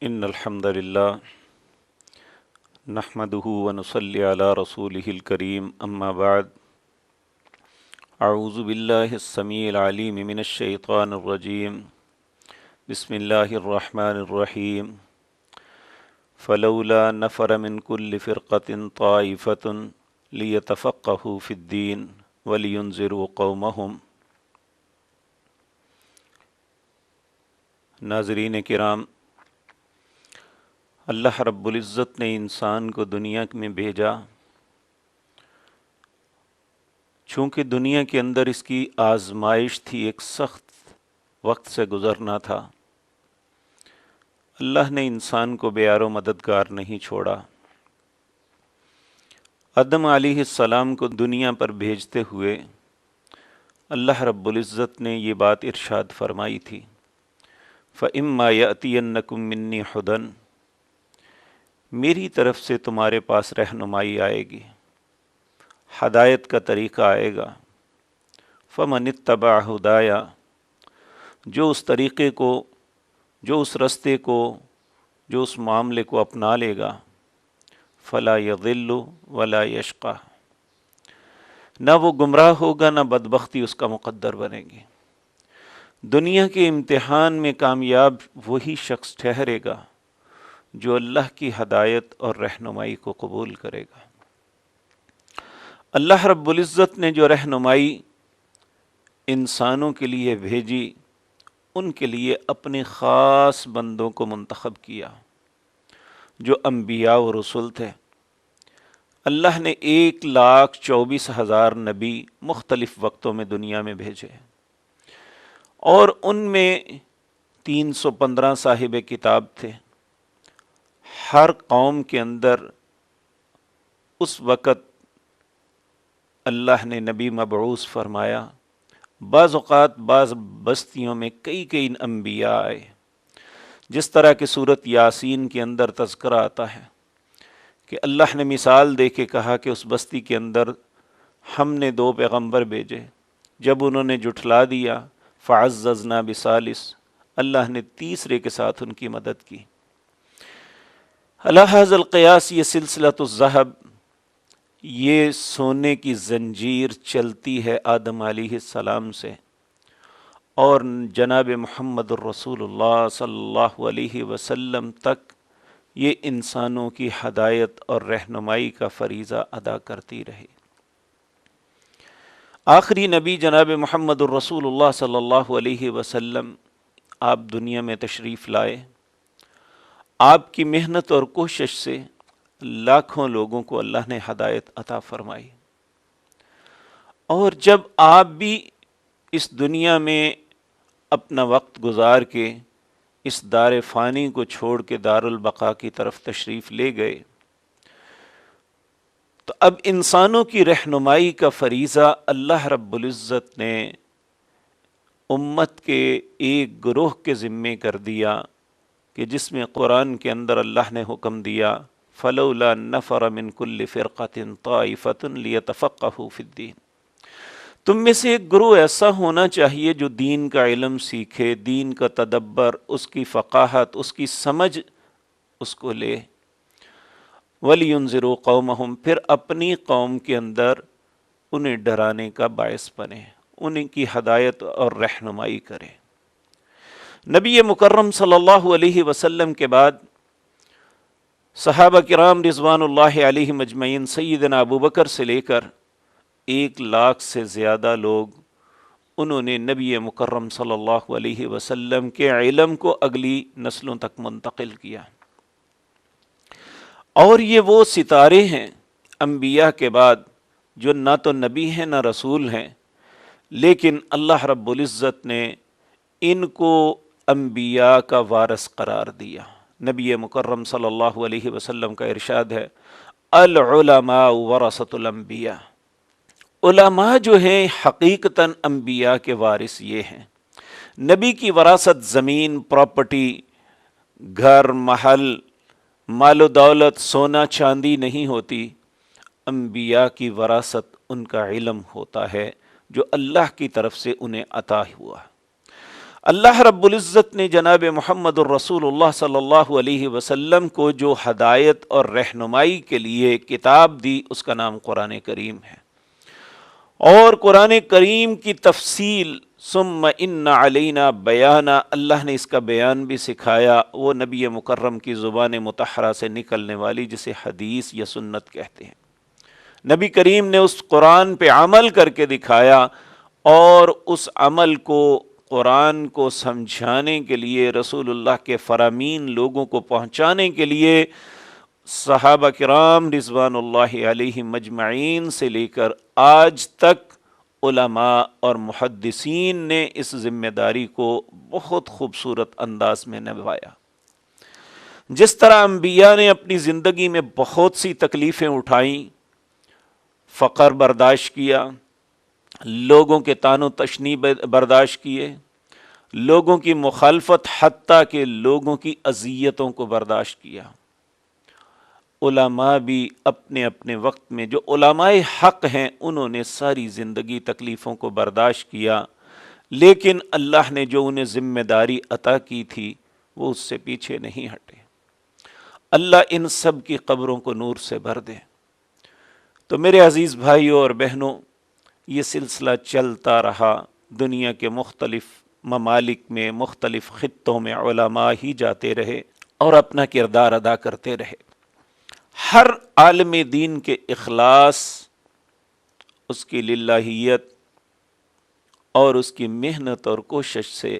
ان الحمد للہ نحمده ونصلی علی رسولہ الکریم اما بعد اعوذ باللہ السمیع العلیم من الشیطان الرجیم بسم اللہ الرحمن الرحیم فلولا نفر من كل فرقة طائفة لیتفقهوا فی الدین ولینذروا قومهم۔ ناظرین کرام، اللہ رب العزت نے انسان کو دنیا میں بھیجا چونکہ دنیا کے اندر اس کی آزمائش تھی، ایک سخت وقت سے گزرنا تھا۔ اللہ نے انسان کو بے یار و مددگار نہیں چھوڑا۔ آدم علیہ السلام کو دنیا پر بھیجتے ہوئے اللہ رب العزت نے یہ بات ارشاد فرمائی تھی، فَإِمَّا يَأْتِيَنَّكُم مِّنِّي هُدًى، میری طرف سے تمہارے پاس رہنمائی آئے گی، ہدایت کا طریقہ آئے گا۔ فَمَنِ اتَّبَعَ هُدَايَ، جو اس طریقے کو، جو اس رستے کو، جو اس معاملے کو اپنا لے گا، فَلَا يَضِلُّ وَلَا يَشْقَى، نہ وہ گمراہ ہوگا نہ بدبختی اس کا مقدر بنے گی۔ دنیا کے امتحان میں کامیاب وہی شخص ٹھہرے گا جو اللہ کی ہدایت اور رہنمائی کو قبول کرے گا۔ اللہ رب العزت نے جو رہنمائی انسانوں کے لیے بھیجی، ان کے لیے اپنے خاص بندوں کو منتخب کیا جو انبیاء و رسول تھے۔ اللہ نے 1,24,000 نبی مختلف وقتوں میں دنیا میں بھیجے، اور ان میں 315 صاحب کتاب تھے۔ ہر قوم کے اندر اس وقت اللہ نے نبی مبعوث فرمایا۔ بعض اوقات بعض بستیوں میں کئی انبیاء آئے، جس طرح کہ سورۃ یاسین کے اندر تذکرہ آتا ہے کہ اللہ نے مثال دے کے کہا کہ اس بستی کے اندر ہم نے 2 پیغمبر بھیجے، جب انہوں نے جھٹلا دیا فعززنا بثالث، اللہ نے تیسرے کے ساتھ ان کی مدد کی۔ علی ھذا القیاس، یہ سلسلۃ الذھب، یہ سونے کی زنجیر چلتی ہے آدم علیہ السلام سے اور جناب محمد الرسول اللہ صلی اللہ علیہ وسلم تک، یہ انسانوں کی ہدایت اور رہنمائی کا فریضہ ادا کرتی رہی۔ آخری نبی جناب محمد الرسول اللہ صلی اللہ علیہ وسلم، آپ دنیا میں تشریف لائے۔ آپ کی محنت اور کوشش سے لاکھوں لوگوں کو اللہ نے ہدایت عطا فرمائی، اور جب آپ بھی اس دنیا میں اپنا وقت گزار کے اس دار فانی کو چھوڑ کے دار البقاء کی طرف تشریف لے گئے، تو اب انسانوں کی رہنمائی کا فریضہ اللہ رب العزت نے امت کے ایک گروہ کے ذمے کر دیا، کہ جس میں قرآن کے اندر اللہ نے حکم دیا فَلَوْلَا نَفَرَ مِن كُلِّ فِرْقَةٍ طَائِفَةٌ لِيَتَفَقَّهُوا فِي الدِّينِ، تم میں سے ایک گروہ ایسا ہونا چاہیے جو دین کا علم سیکھے، دین کا تدبر، اس کی فقاہت، اس کی سمجھ اس کو لے۔ وَلِيُنذِرُوا قَوْمَهُمْ، پھر اپنی قوم کے اندر انہیں ڈرانے کا باعث بنے، انہیں کی ہدایت اور رہنمائی کرے۔ نبی مکرم صلی اللہ علیہ وسلم کے بعد صحابہ کرام رضوان اللہ علیہم اجمعین، سیدنا ابو بکر سے لے کر 1,00,000 سے زیادہ لوگ، انہوں نے نبی مکرم صلی اللہ علیہ وسلم کے علم کو اگلی نسلوں تک منتقل کیا۔ اور یہ وہ ستارے ہیں انبیاء کے بعد جو نہ تو نبی ہیں نہ رسول ہیں، لیکن اللہ رب العزت نے ان کو انبیاء کا وارث قرار دیا۔ نبی مکرم صلی اللہ علیہ وسلم کا ارشاد ہے، العلماء ورثۃ الانبیاء، علماء جو ہیں حقیقتاً انبیاء کے وارث یہ ہیں۔ نبی کی وراثت زمین، پراپرٹی، گھر، محل، مال و دولت، سونا چاندی نہیں ہوتی۔ انبیاء کی وراثت ان کا علم ہوتا ہے جو اللہ کی طرف سے انہیں عطا ہوا۔ اللہ رب العزت نے جناب محمد الرسول اللہ صلی اللہ علیہ وسلم کو جو ہدایت اور رہنمائی کے لیے کتاب دی اس کا نام قرآن کریم ہے، اور قرآن کریم کی تفصیل ثم ان علینا بیانا، اللہ نے اس کا بیان بھی سکھایا، وہ نبی مکرم کی زبان مطہرہ سے نکلنے والی جسے حدیث یا سنت کہتے ہیں۔ نبی کریم نے اس قرآن پہ عمل کر کے دکھایا، اور اس عمل کو قرآن کو سمجھانے کے لیے، رسول اللہ کے فرامین لوگوں کو پہنچانے کے لیے صحابہ کرام رضوان اللہ علیہ مجمعین سے لے کر آج تک علماء اور محدثین نے اس ذمہ داری کو بہت خوبصورت انداز میں نبھایا۔ جس طرح انبیاء نے اپنی زندگی میں بہت سی تکلیفیں اٹھائیں، فقر برداشت کیا، لوگوں کے طعن و تشنیع برداشت کیے، لوگوں کی مخالفت حتیٰ کہ لوگوں کی اذیتوں کو برداشت کیا، علماء بھی اپنے اپنے وقت میں جو علماء حق ہیں انہوں نے ساری زندگی تکلیفوں کو برداشت کیا، لیکن اللہ نے جو انہیں ذمہ داری عطا کی تھی وہ اس سے پیچھے نہیں ہٹے۔ اللہ ان سب کی قبروں کو نور سے بھر دے۔ تو میرے عزیز بھائیوں اور بہنوں، یہ سلسلہ چلتا رہا، دنیا کے مختلف ممالک میں، مختلف خطوں میں علماء ہی جاتے رہے اور اپنا کردار ادا کرتے رہے۔ ہر عالم دین کے اخلاص، اس کی للہیت اور اس کی محنت اور کوشش سے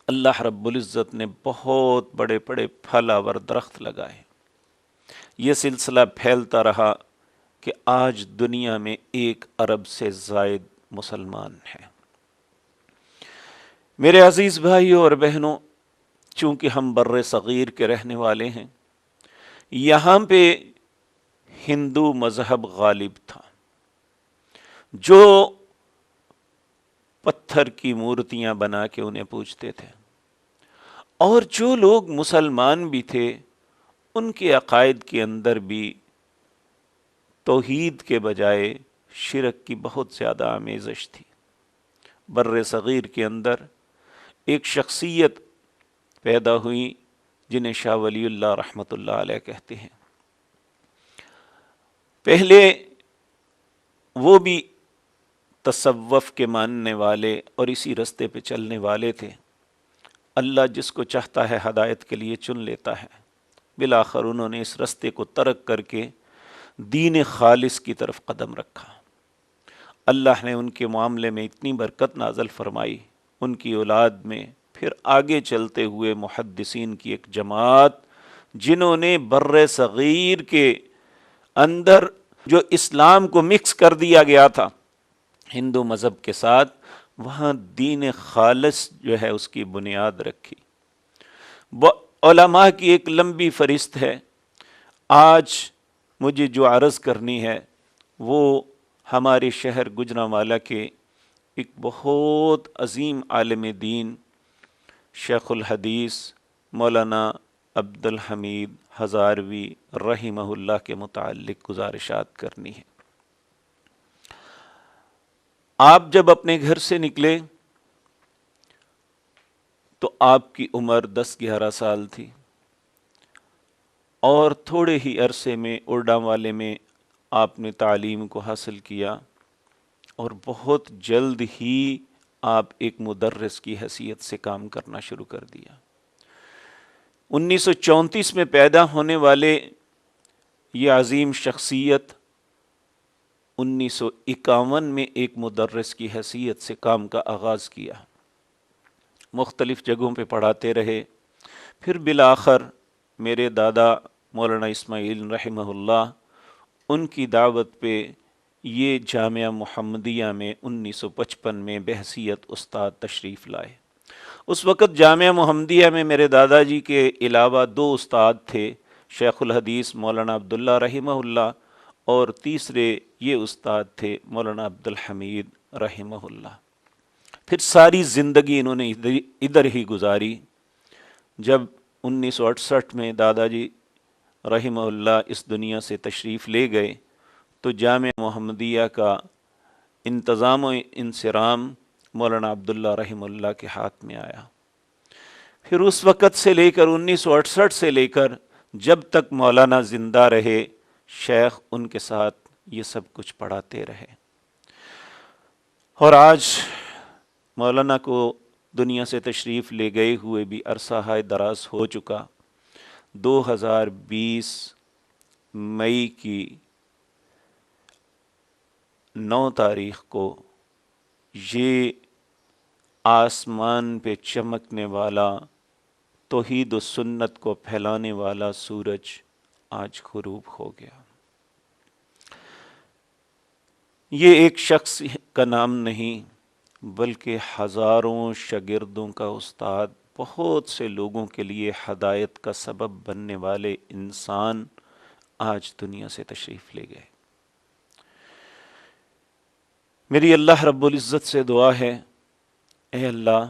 اللہ رب العزت نے بہت بڑے بڑے پھل آور درخت لگائے۔ یہ سلسلہ پھیلتا رہا کہ آج دنیا میں 1 ارب سے زائد مسلمان ہیں۔ میرے عزیز بھائیوں اور بہنوں، چونکہ ہم بر صغیر کے رہنے والے ہیں، یہاں پہ ہندو مذہب غالب تھا، جو پتھر کی مورتیاں بنا کے انہیں پوجتے تھے، اور جو لوگ مسلمان بھی تھے ان کے عقائد کے اندر بھی توحید کے بجائے شرک کی بہت زیادہ آمیزش تھی۔ بر صغیر کے اندر ایک شخصیت پیدا ہوئی جنہیں شاہ ولی اللہ رحمۃ اللہ علیہ کہتے ہیں۔ پہلے وہ بھی تصوف کے ماننے والے اور اسی رستے پہ چلنے والے تھے۔ اللہ جس کو چاہتا ہے ہدایت کے لیے چن لیتا ہے۔ بالآخر انہوں نے اس رستے کو ترک کر کے دین خالص کی طرف قدم رکھا۔ اللہ نے ان کے معاملے میں اتنی برکت نازل فرمائی، ان کی اولاد میں پھر آگے چلتے ہوئے محدثین کی ایک جماعت، جنہوں نے بر صغیر کے اندر جو اسلام کو مکس کر دیا گیا تھا ہندو مذہب کے ساتھ، وہاں دین خالص جو ہے اس کی بنیاد رکھی۔ علماء کی ایک لمبی فہرست ہے، آج مجھے جو عرض کرنی ہے وہ ہمارے شہر گوجرانوالہ کے ایک بہت عظیم عالم دین شیخ الحدیث مولانا عبد الحمید ہزاروی رحمہ اللہ کے متعلق گزارشات کرنی ہے۔ آپ جب اپنے گھر سے نکلے تو آپ کی عمر 10-11 سال تھی، اور تھوڑے ہی عرصے میں اورڈاموالے میں آپ نے تعلیم کو حاصل کیا، اور بہت جلد ہی آپ ایک مدرس کی حیثیت سے کام کرنا شروع کر دیا۔ 1934 میں پیدا ہونے والے یہ عظیم شخصیت 1951 میں ایک مدرس کی حیثیت سے کام کا آغاز کیا، مختلف جگہوں پہ پڑھاتے رہے۔ پھر بالآخر میرے دادا مولانا اسماعیل رحمہ اللہ، ان کی دعوت پہ یہ جامعہ محمدیہ میں 1955 میں بحیثیت استاد تشریف لائے۔ اس وقت جامعہ محمدیہ میں میرے دادا جی کے علاوہ 2 استاد تھے، شیخ الحدیث مولانا عبداللہ رحمہ اللہ، اور تیسرے یہ استاد تھے مولانا عبد الحمید رحمہ اللہ۔ پھر ساری زندگی انہوں نے ادھر ہی گزاری۔ جب 1968 میں دادا جی رحمہ اللہ اس دنیا سے تشریف لے گئے تو جامعہ محمدیہ کا انتظام و انصرام مولانا عبداللہ رحمہ اللہ کے ہاتھ میں آیا۔ پھر اس وقت سے لے کر 1968 سے لے کر جب تک مولانا زندہ رہے، شیخ ان کے ساتھ یہ سب کچھ پڑھاتے رہے۔ اور آج مولانا کو دنیا سے تشریف لے گئے ہوئے بھی عرصہ ہائے دراز ہو چکا۔ 2020 مئی کی 9 تاریخ کو یہ آسمان پہ چمکنے والا، توحید و سنت کو پھیلانے والا سورج آج غروب ہو گیا۔ یہ ایک شخص کا نام نہیں بلکہ ہزاروں شاگردوں کا استاد، بہت سے لوگوں کے لیے ہدایت کا سبب بننے والے انسان آج دنیا سے تشریف لے گئے۔ میری اللہ رب العزت سے دعا ہے، اے اللہ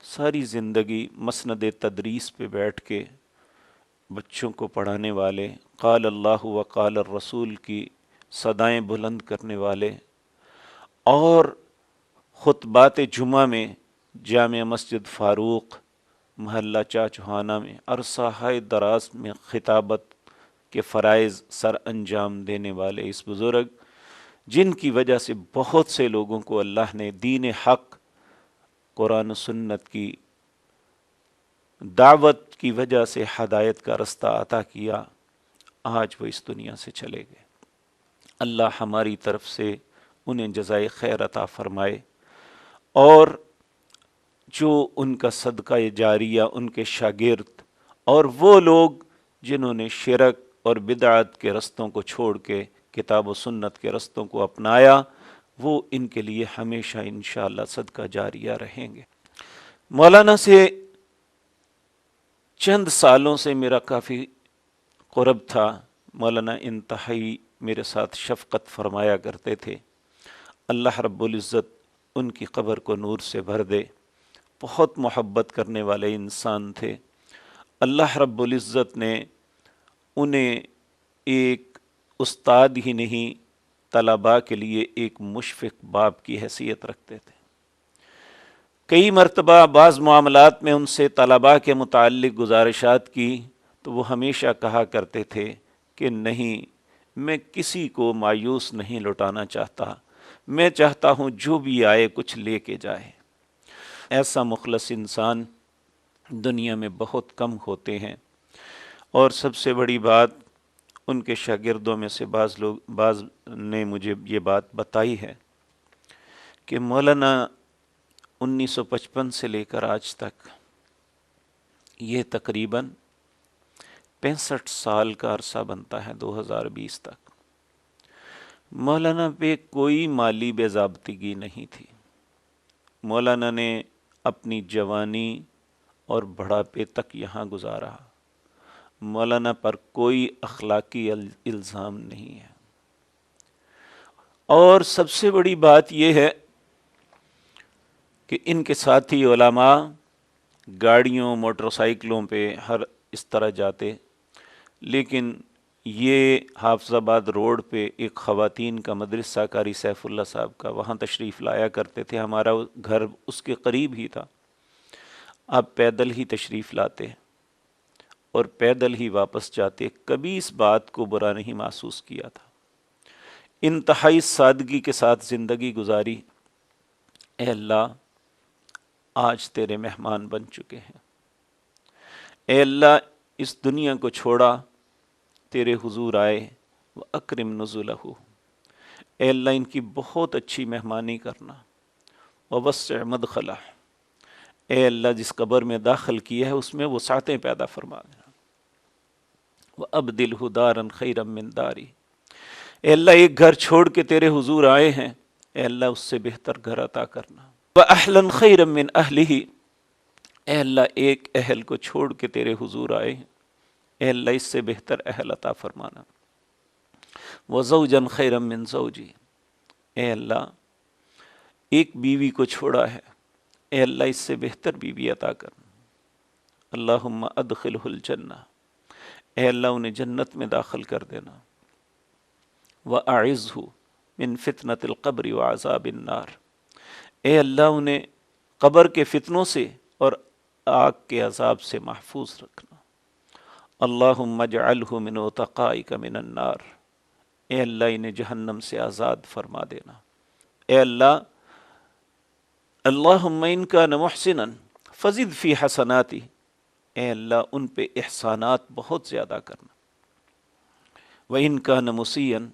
ساری زندگی مسند تدریس پہ بیٹھ کے بچوں کو پڑھانے والے، قال اللہ و قال الرسول کی صدائیں بلند کرنے والے، اور خطبات جمعہ میں جامع مسجد فاروق محلہ چاچوہانہ میں عرصہ ہائے دراز میں خطابت کے فرائض سر انجام دینے والے اس بزرگ، جن کی وجہ سے بہت سے لوگوں کو اللہ نے دین حق، قرآن و سنت کی دعوت کی وجہ سے ہدایت کا رستہ عطا کیا، آج وہ اس دنیا سے چلے گئے۔ اللہ ہماری طرف سے انہیں جزائے خیر عطا فرمائے، اور جو ان کا صدقہ جاریہ، ان کے شاگرد اور وہ لوگ جنہوں نے شرک اور بدعت کے رستوں کو چھوڑ کے کتاب و سنت کے رستوں کو اپنایا، وہ ان کے لیے ہمیشہ انشاءاللہ صدقہ جاریہ رہیں گے۔ مولانا سے چند سالوں سے میرا کافی قرب تھا۔ مولانا انتہائی میرے ساتھ شفقت فرمایا کرتے تھے۔ اللہ رب العزت ان کی قبر کو نور سے بھر دے۔ بہت محبت کرنے والے انسان تھے۔ اللہ رب العزت نے انہیں ایک استاد ہی نہیں، طلباء کے لیے ایک مشفق باپ کی حیثیت رکھتے تھے۔ کئی مرتبہ بعض معاملات میں ان سے طلباء کے متعلق گزارشات کی تو وہ ہمیشہ کہا کرتے تھے کہ نہیں، میں کسی کو مایوس نہیں لوٹانا چاہتا، میں چاہتا ہوں جو بھی آئے کچھ لے کے جائے۔ ایسا مخلص انسان دنیا میں بہت کم ہوتے ہیں۔ اور سب سے بڑی بات، ان کے شاگردوں میں سے بعض نے مجھے یہ بات بتائی ہے کہ مولانا 1955 سے لے کر آج تک، یہ تقریباً 65 سال کا عرصہ بنتا ہے 2020 تک، مولانا پہ کوئی مالی بے ضابطگی نہیں تھی۔ مولانا نے اپنی جوانی اور بڑھاپے تک یہاں گزارا۔ مولانا پر کوئی اخلاقی الزام نہیں ہے۔ اور سب سے بڑی بات یہ ہے کہ ان کے ساتھی علماء گاڑیوں، موٹر سائیکلوں پہ ہر اس طرح جاتے، لیکن یہ حافظ آباد روڈ پہ ایک خواتین کا مدرسہ قاری سیف اللہ صاحب کا، وہاں تشریف لایا کرتے تھے۔ ہمارا گھر اس کے قریب ہی تھا۔ آپ پیدل ہی تشریف لاتے اور پیدل ہی واپس جاتے، کبھی اس بات کو برا نہیں محسوس کیا تھا۔ انتہائی سادگی کے ساتھ زندگی گزاری۔ اے اللہ آج تیرے مہمان بن چکے ہیں۔ اے اللہ اس دنیا کو چھوڑا، تیرے حضور آئے، وَأَكْرِمْ نُزُلَهُ، اے اللہ ان کی بہت اچھی مہمانی کرنا، وَوَسِّعْ مَدْخَلَهُ، اے اللہ جس قبر میں داخل کیا ہے اس میں وسعتیں پیدا فرما دینا، وَأَبْدِلْهُ دَارًا خَيْرًا مِّن دَارِهِ، اے اللہ ایک گھر چھوڑ کے تیرے حضور آئے ہیں، اے اللہ اس سے بہتر گھر عطا کرنا، وَأَحْلًا خَيْرًا مِّنْ أَهْلِهِ، اے اللہ ایک اہل کو چھوڑ کے تیرے حضور آئے ہیں، اے اللہ اس سے بہتر اہل عطا فرمانا، وَزَوْجًا خَيْرًا مِّن زَوْجِهِ، اے اللہ ایک بیوی کو چھوڑا ہے، اے اللہ اس سے بہتر بیوی عطا کرنا، اللہم ادخلہ الجنہ، اے اللہ انہیں جنت میں داخل کر دینا، وَأَعِذْهُ مِن فِتْنَةِ الْقَبْرِ وَعَذَابِ النَّارِ، اے اللہ انہیں قبر کے فتنوں سے اور آگ کے عذاب سے محفوظ رکھنا۔ اللہم اجعلہ من عتقائک من النار، اے اللہ انہیں جہنم سے آزاد فرما دینا۔ اے اللہ، اللہم ان کان محسنا فزد فی حسناتی، اے اللہ ان پہ احسانات بہت زیادہ کرنا۔ وَإِن كَانَ مُسِيًّا،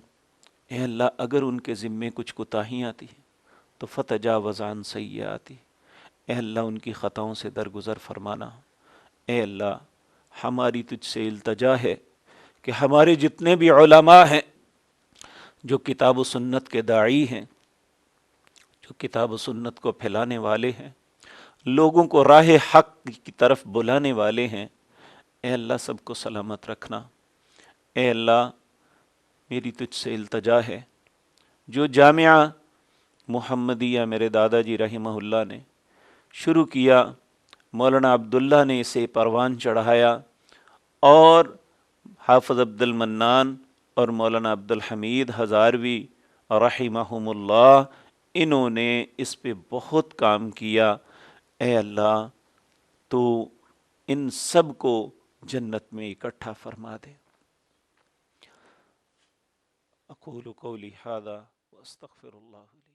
اے اللہ اگر ان کے ذمے کچھ کوتاہیاں تھی تو فَتَجَاوَزْ عَنْ سَیِّئَاتِهِ، اے اللہ ان کی خطاؤں سے درگزر فرمانا۔ اے اللہ ہماری تجھ سے التجا ہے کہ ہمارے جتنے بھی علماء ہیں جو کتاب و سنت کے داعی ہیں، جو کتاب و سنت کو پھیلانے والے ہیں، لوگوں کو راہ حق کی طرف بلانے والے ہیں، اے اللہ سب کو سلامت رکھنا۔ اے اللہ میری تجھ سے التجا ہے، جو جامعہ محمدیہ میرے دادا جی رحمہ اللہ نے شروع کیا، مولانا عبداللہ نے اسے پروان چڑھایا، اور حافظ عبد المنان اور مولانا عبد الحمید ہزاروی رحمہم اللہ، انہوں نے اس پہ بہت کام کیا۔ اے اللہ تو ان سب کو جنت میں اکٹھا فرما دے۔ اقول قولی ھذا واستغفر اللہ لی۔